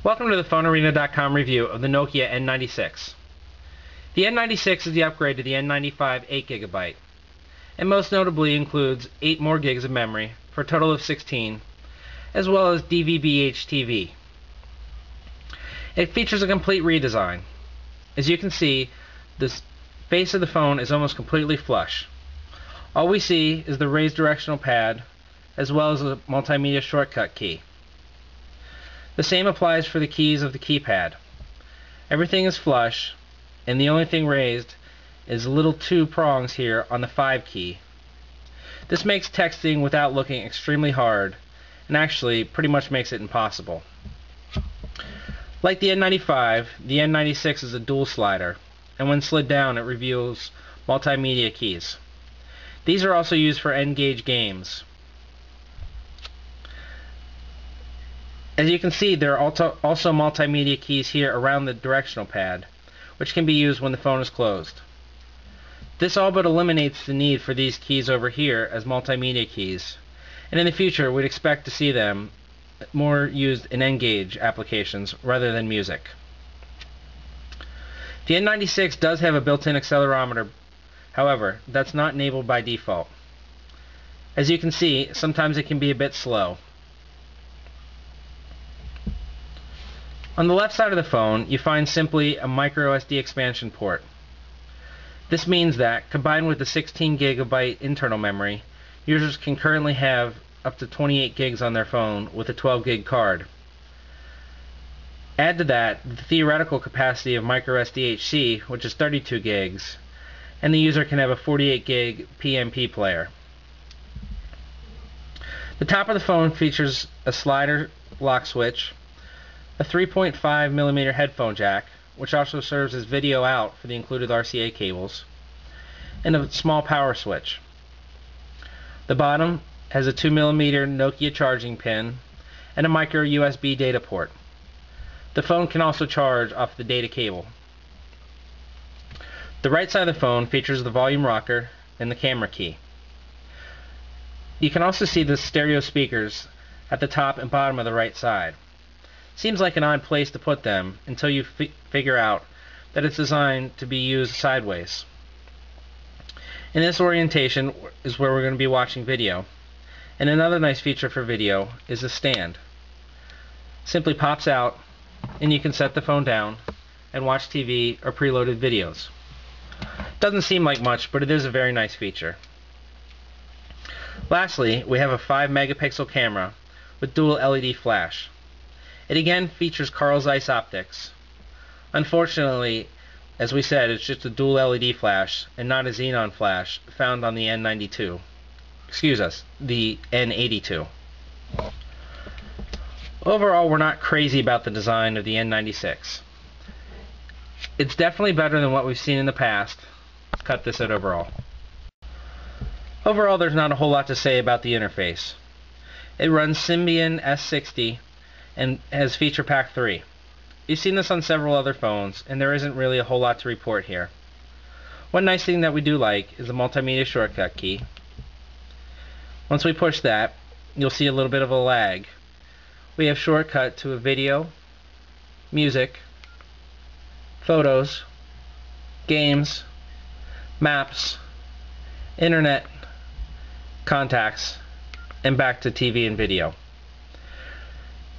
Welcome to the PhoneArena.com review of the Nokia N96. The N96 is the upgrade to the N95 8GB, and most notably includes 8 more gigs of memory for a total of 16, as well as DVB-HTV. It features a complete redesign. As you can see, the face of the phone is almost completely flush. All we see is the raised directional pad, as well as a Multimedia Shortcut key. The same applies for the keys of the keypad. Everything is flush, and the only thing raised is little 2 prongs here on the 5 key. This makes texting without looking extremely hard, and actually pretty much makes it impossible. Like the N95, the N96 is a dual slider, and when slid down it reveals multimedia keys. These are also used for N-Gage games. As you can see, there are also multimedia keys here around the directional pad, which can be used when the phone is closed. This all but eliminates the need for these keys over here as multimedia keys, and in the future we'd expect to see them more used in N-Gage applications rather than music. The N96 does have a built-in accelerometer, however, that's not enabled by default. As you can see, sometimes it can be a bit slow. On the left side of the phone, you find simply a Microsd expansion port. This means that, combined with the 16GB internal memory, users can currently have up to 28 gigs on their phone with a 12GB card. Add to that the theoretical capacity of Microsd HC, which is 32 gigs, and the user can have a 48GB PMP player. The top of the phone features a slider lock switch, a 3.5mm headphone jack, which also serves as video out for the included RCA cables, and a small power switch. The bottom has a 2mm Nokia charging pin and a micro USB data port. The phone can also charge off the data cable. The right side of the phone features the volume rocker and the camera key. You can also see the stereo speakers at the top and bottom of the right side. Seems like an odd place to put them until you figure out that it's designed to be used sideways. In this orientation is where we're going to be watching video, and another nice feature for video is the stand. Simply pops out and you can set the phone down and watch TV or preloaded videos. Doesn't seem like much, but it is a very nice feature. Lastly, we have a 5-megapixel camera with dual LED flash. It again features Carl Zeiss optics. Unfortunately, as we said, it's just a dual LED flash and not a xenon flash found on the N92. Excuse us, the N82. Overall, we're not crazy about the design of the N96. It's definitely better than what we've seen in the past. Let's cut this out overall. Overall, there's not a whole lot to say about the interface. It runs Symbian S60 and has Feature Pack 3. You've seen this on several other phones, and there isn't really a whole lot to report here. One nice thing that we do like is the Multimedia Shortcut key. Once we push that, you'll see a little bit of a lag. We have shortcut to a video, music, photos, games, maps, internet, contacts, and back to TV and video.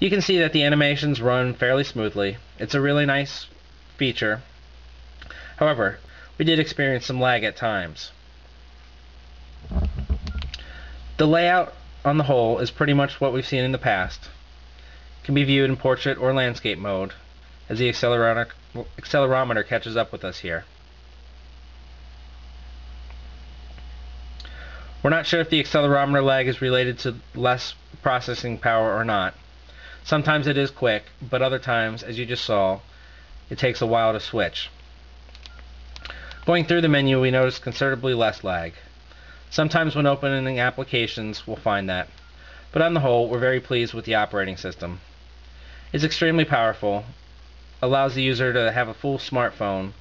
You can see that the animations run fairly smoothly. It's a really nice feature. However, we did experience some lag at times. The layout on the whole is pretty much what we've seen in the past. It can be viewed in portrait or landscape mode as the accelerometer catches up with us here. We're not sure if the accelerometer lag is related to less processing power or not. Sometimes it is quick, but other times, as you just saw, it takes a while to switch. Going through the menu, we notice considerably less lag. Sometimes when opening applications, we'll find that. But on the whole, we're very pleased with the operating system. It's extremely powerful, allows the user to have a full smartphone,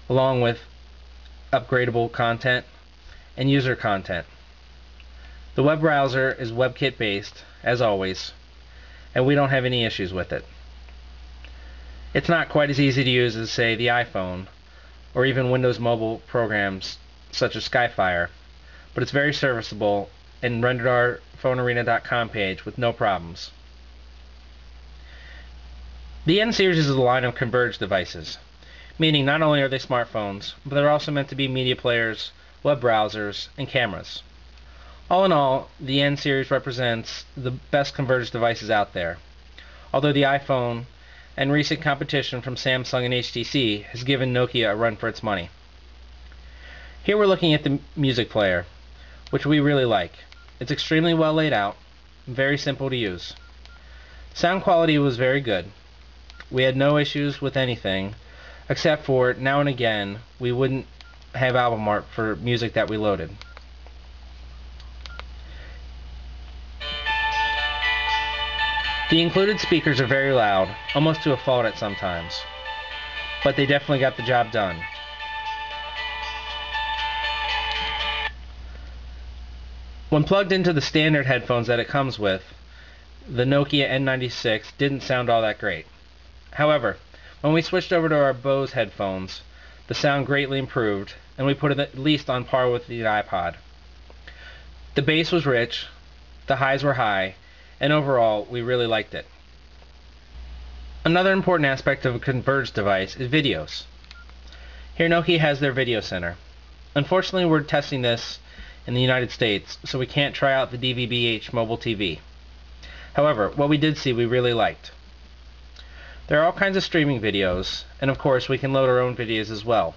along with upgradable content and user content. The web browser is WebKit based, as always, and we don't have any issues with it. It's not quite as easy to use as, say, the iPhone, or even Windows mobile programs such as Skyfire, but it's very serviceable and rendered our PhoneArena.com page with no problems. The N series is a line of converged devices, meaning not only are they smartphones, but they're also meant to be media players, web browsers, and cameras. All in all, the N series represents the best converged devices out there, although the iPhone and recent competition from Samsung and HTC has given Nokia a run for its money. Here we're looking at the music player, which we really like. It's extremely well laid out, and very simple to use. Sound quality was very good. We had no issues with anything, except for now and again we wouldn't have album art for music that we loaded. The included speakers are very loud, almost to a fault at sometimes, but they definitely got the job done. When plugged into the standard headphones that it comes with, the Nokia N96 didn't sound all that great. However, when we switched over to our Bose headphones, the sound greatly improved, and we put it at least on par with the iPod. The bass was rich, the highs were high, and overall, we really liked it. Another important aspect of a converged device is videos. Here Nokia has their video center. Unfortunately, we're testing this in the United States, so we can't try out the DVB-H mobile TV. However, what we did see we really liked. There are all kinds of streaming videos, and of course we can load our own videos as well.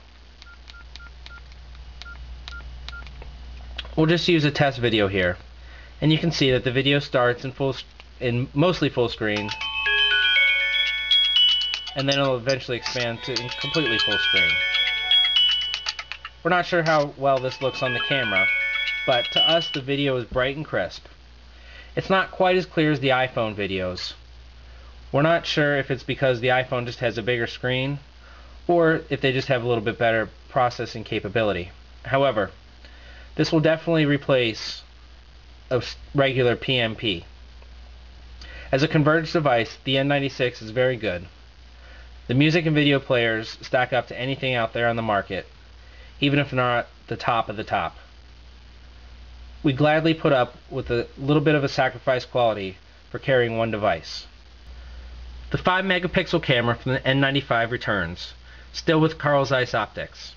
We'll just use a test video here, and you can see that the video starts in mostly full screen, and then it'll eventually expand to completely full screen. We're not sure how well this looks on the camera, but to us the video is bright and crisp. It's not quite as clear as the iPhone videos. We're not sure if it's because the iPhone just has a bigger screen, or if they just have a little bit better processing capability. However, this will definitely replace a regular PMP. As a converged device, the N96 is very good. The music and video players stack up to anything out there on the market, even if not the top of the top. We gladly put up with a little bit of a sacrifice quality for carrying one device. The 5 megapixel camera from the N95 returns, still with Carl Zeiss optics.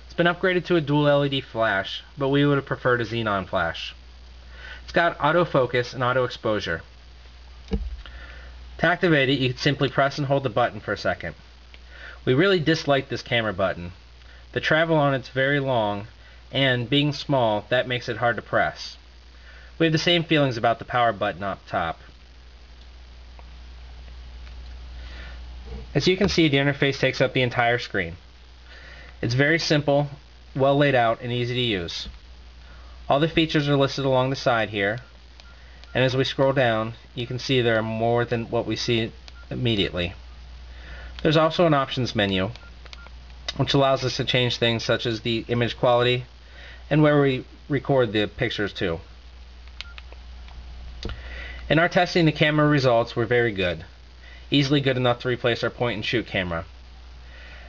It's been upgraded to a dual LED flash, but we would have preferred a xenon flash. It's got autofocus and auto exposure. To activate it, you can simply press and hold the button for a second. We really dislike this camera button. The travel on it's very long, and being small, that makes it hard to press. We have the same feelings about the power button up top. As you can see, the interface takes up the entire screen. It's very simple, well laid out, and easy to use. All the features are listed along the side here, and as we scroll down, you can see there are more than what we see immediately. There's also an options menu, which allows us to change things such as the image quality and where we record the pictures to. In our testing, the camera results were very good. Easily good enough to replace our point and shoot camera.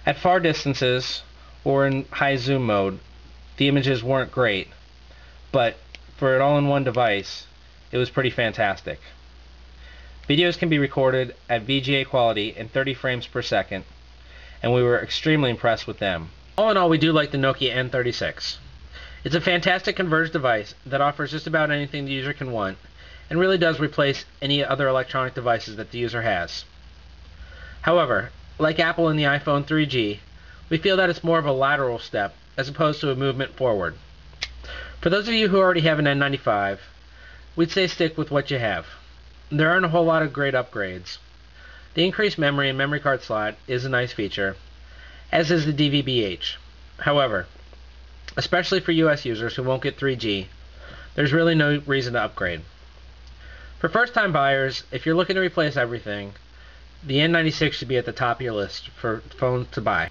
At far distances or in high zoom mode, the images weren't great, but for an all-in-one device, it was pretty fantastic. Videos can be recorded at VGA quality in 30 frames per second, and we were extremely impressed with them. All in all, we do like the Nokia N36. It's a fantastic converged device that offers just about anything the user can want, and really does replace any other electronic devices that the user has. However, like Apple and the iPhone 3G, we feel that it's more of a lateral step as opposed to a movement forward. For those of you who already have an N95, we'd say stick with what you have. There aren't a whole lot of great upgrades. The increased memory and memory card slot is a nice feature, as is the DVB-H. However, especially for US users who won't get 3G, there's really no reason to upgrade. For first-time buyers, if you're looking to replace everything, the N96 should be at the top of your list for phones to buy.